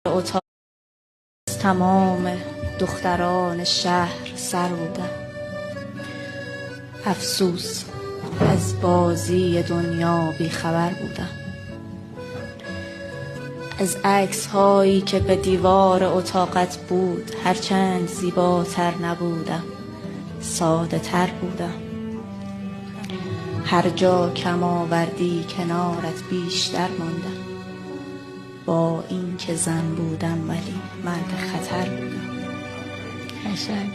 اتاق از تمام دختران شهر سر بودم. افسوس از بازی دنیا بیخبر بودم. از عکس هایی که به دیوار اتاقت بود هرچند زیباتر نبودم، ساده تر بودم. هر جا کم آوردی کنارت بیشتر ماندم. با این که زن بودم ولی مرد خطر بودم.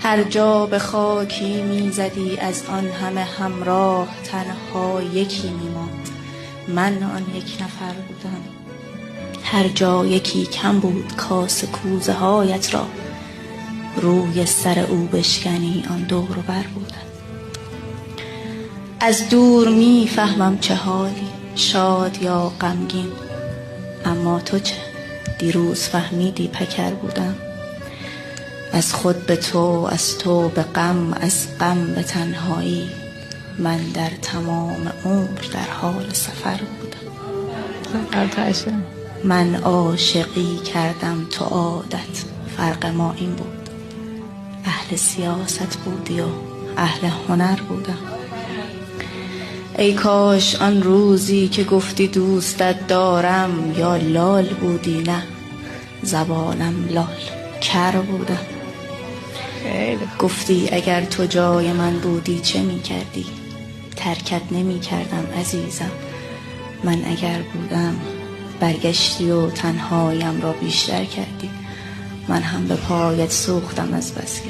هر جا به خاکی میزدی از آن همه همراه تنها یکی میماند، من آن یک نفر بودم. هر جا یکی کم بود کاسه کوزه هایت را روی سر او بشکنی آن دور و بر بودم. از دور میفهمم چه حالی، شاد یا غمگین، اما تو چه؟ دیروز فهمیدی پکر بودم. از خود به تو، از تو به غم، از غم به تنهایی، من در تمام عمر در حال سفر بودم. من عاشقی کردم تو عادت، فرق ما این بود. اهل سیاست بودی و اهل هنر بودم. ای کاش آن روزی که گفتی دوستت دارم یا لال بودی، نه زبانم لال کر بودم. گفتی اگر تو جای من بودی چه می کردی؟ ترکت نمی کردم عزیزم. من اگر بودم برگشتی و تنهایم را بیشتر کردی. من هم به پایت سوختم از بس که